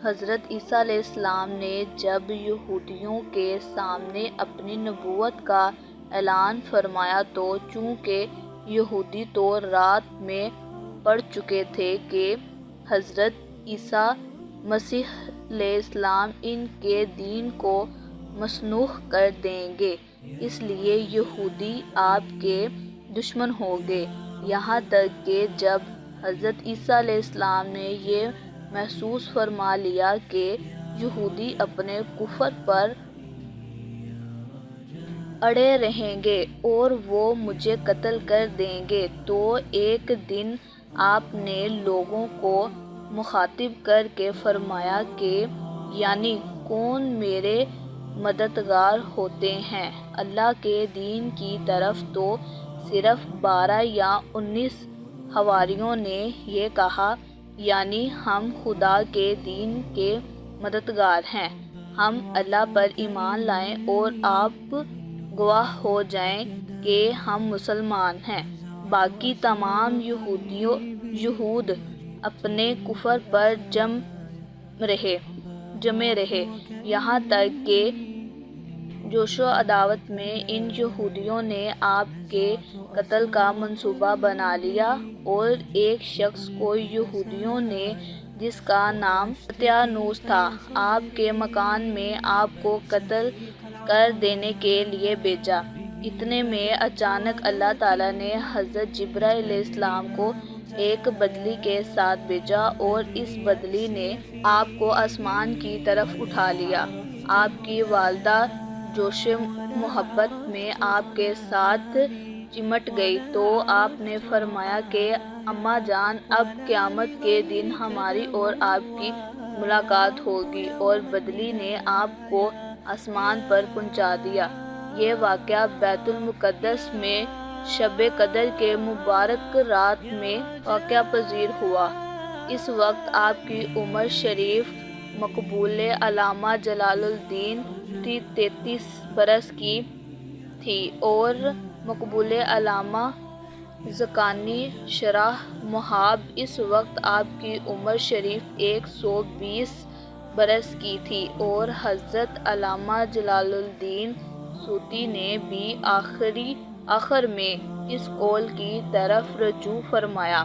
حضرت عیسیٰ علیہ السلام نے جب یہودیوں کے سامنے اپنی نبوت کا اعلان فرمایا تو چونکہ یہودی تو رات میں پڑھ چکے تھے کہ حضرت عیسیٰ مسیح علیہ السلام ان کے دین کو مسلوخ کر دیں گے، اس لیے یہودی آپ کے دشمن ہو گئے، یہاں تک کہ جب حضرت عیسیٰ علیہ السلام نے یہ محسوس فرما لیا کہ یہودی اپنے کفر پر اڑے رہیں گے اور وہ مجھے قتل کر دیں گے، تو ایک دن آپ نے لوگوں کو مخاطب کر کے فرمایا کہ یعنی کون میرے مددگار ہوتے ہیں؟ اللہ کے دین کی طرف تو صرف 12 یا 19 حواریوں نے یہ کہا، یعنی ہم خدا کے دین کے مددگار ہیں، ہم اللہ پر ایمان لائیں اور آپ گواہ ہو جائیں کہ ہم مسلمان ہیں۔ باقی تمام یہود اپنے کفر پر جمے رہے، یہاں تک کہ جوش و عداوت میں ان یہودیوں نے آپ کے قتل کا منصوبہ بنا لیا، اور ایک شخص کو یہودیوں نے جس کا نام تتیانوس تھا، آپ کے مکان میں آپ کو قتل کر دینے کے لیے بھیجا۔ اتنے میں اچانک اللہ تعالیٰ نے حضرت جبرائیل علیہ السلام کو ایک بدلی کے ساتھ بھیجا، اور اس بدلی نے آپ کو آسمان کی طرف اٹھا لیا۔ آپ کی والدہ جوش محبت میں آپ کے ساتھ چمٹ گئی تو آپ نے فرمایا کہ اماں جان، اب قیامت کے دن ہماری اور آپ کی ملاقات ہوگی، اور بدلی نے آپ کو آسمان پر پہنچا دیا۔ یہ واقعہ بیت المقدس میں شب قدر کے مبارک رات میں واقع پذیر ہوا۔ اس وقت آپ کی عمر شریف مقبول علامہ جلال الدین 33 برس کی تھی، اور مقبول علامہ زکانی شرح محاب اس وقت آپ کی عمر شریف 120 برس کی تھی، اور حضرت علامہ جلال الدین سیوطی نے بھی آخر میں اس قول کی طرف رجوع فرمایا۔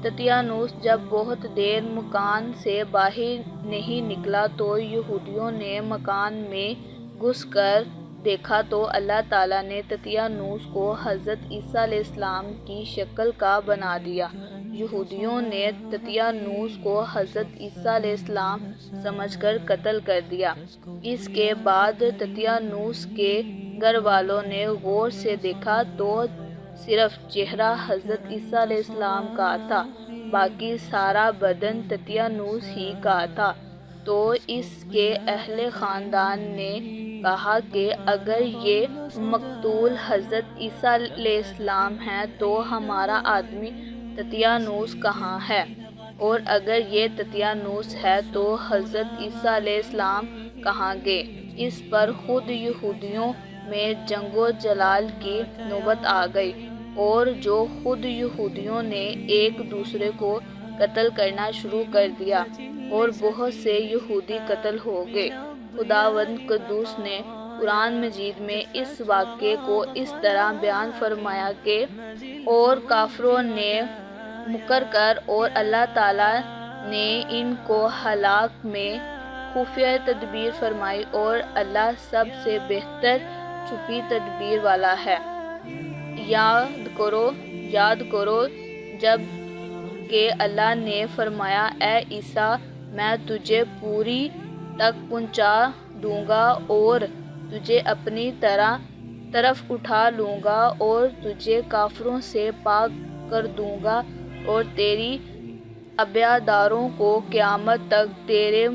تتیانوس جب بہت دیر مکان سے باہر نہیں نکلا تو یہودیوں نے مکان میں گھس کر دیکھا تو اللہ تعالیٰ نے تتیانوس کو حضرت عیسیٰ علیہ السلام کی شکل کا بنا دیا۔ یہودیوں نے تتیانوس کو حضرت عیسیٰ علیہ السلام سمجھ کر قتل کر دیا۔ اس کے بعد تتیانوس کے گھر والوں نے غور سے دیکھا تو صرف چہرہ حضرت عیسیٰ علیہ السلام کا تھا، باقی سارا بدن تتیانوس ہی کا تھا۔ تو اس کے اہل خاندان نے کہا کہ اگر یہ مقتول حضرت عیسیٰ علیہ السلام ہیں تو ہمارا آدمی تتیانوس کہاں ہے؟ اور اگر یہ تتیانوس ہے تو حضرت عیسیٰ علیہ السلام کہاں گئے؟ اس پر خود یہودیوں میں جنگ و جدال کی نوبت آ گئی، اور جو خود یہودیوں نے ایک دوسرے کو قتل کرنا شروع کر دیا، اور بہت سے یہودی قتل ہو گئے۔ خداوند قدوس نے قرآن مجید میں اس واقعے کو اس طرح بیان فرمایا کہ اور کافروں نے مکر کر اور اللہ تعالیٰ نے ان کو ہلاک میں خفیہ تدبیر فرمائی، اور اللہ سب سے بہتر چھپی تدبیر والا ہے۔ یاد کرو جب کہ اللہ نے فرمایا، اے عیسیٰ میں تجھے پوری تک پہنچا دوں گا اور تجھے اپنی طرف اٹھا لوں گا اور تجھے کافروں سے پاک کر دوں گا، اور تیری تابعداروں کو قیامت تک تیرے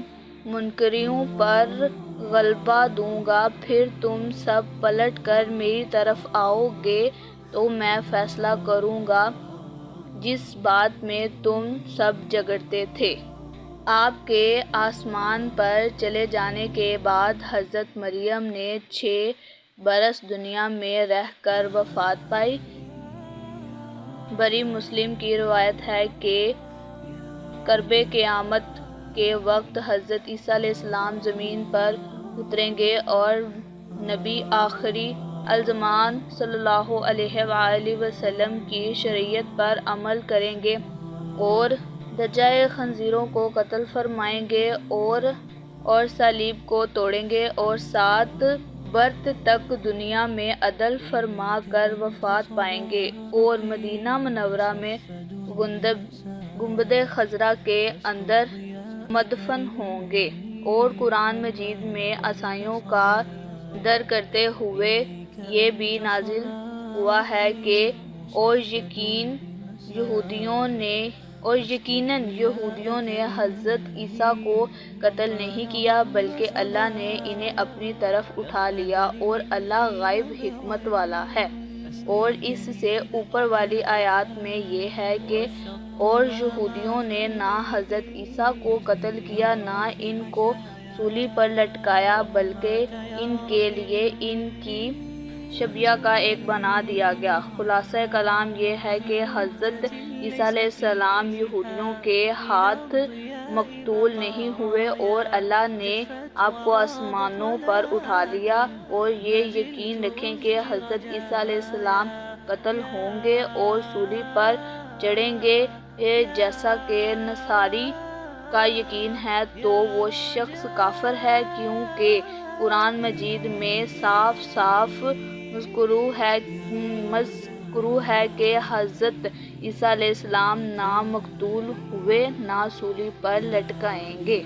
منکروں پر غلبہ دوں گا۔ پھر تم سب پلٹ کر میری طرف آؤ گے تو میں فیصلہ کروں گا جس بات میں تم سب جھگڑتے تھے۔ آپ کے آسمان پر چلے جانے کے بعد حضرت مریم نے 6 برس دنیا میں رہ کر وفات پائی۔ بری مسلم کی روایت ہے کہ قرب قیامت کے وقت حضرت عیسیٰ علیہ السلام زمین پر اتریں گے اور نبی آخری الزمان صلی اللہ علیہ وآلہ وسلم کی شریعت پر عمل کریں گے اور دجاجہ خنزیروں کو قتل فرمائیں گے اور صلیب کو توڑیں گے اور 7 برس تک دنیا میں عدل فرما کر وفات پائیں گے اور مدینہ منورہ میں گنبد خضرا کے اندر مدفن ہوں گے۔ اور قرآن مجید میں عیسائیوں کا در کرتے ہوئے یہ بھی نازل ہوا ہے کہ اور یقیناً یہودیوں نے حضرت عیسیٰ کو قتل نہیں کیا بلکہ اللہ نے انہیں اپنی طرف اٹھا لیا اور اللہ غائب حکمت والا ہے۔ اور اس سے اوپر والی آیات میں یہ ہے کہ اور یہودیوں نے نہ حضرت عیسیٰ کو قتل کیا نہ ان کو سولی پر لٹکایا بلکہ ان کے لیے ان کی شبیہ کا ایک بنا دیا گیا۔ خلاصہ کلام یہ ہے کہ حضرت عیسیٰ علیہ السلام یہودیوں کے ہاتھ مقتول نہیں ہوئے اور اللہ نے آپ کو آسمانوں پر اٹھا لیا، اور یہ یقین رکھیں کہ حضرت عیسیٰ علیہ السلام قتل ہوں گے اور سولی پر چڑھیں گے جیسا کہ نصاری کا یقین ہے تو وہ شخص کافر ہے، کیونکہ قرآن مجید میں صاف صاف مذکور ہے کہ حضرت عیسیٰ علیہ السلام نہ مقتول ہوئے نہ سولی پر لٹکائیں گے۔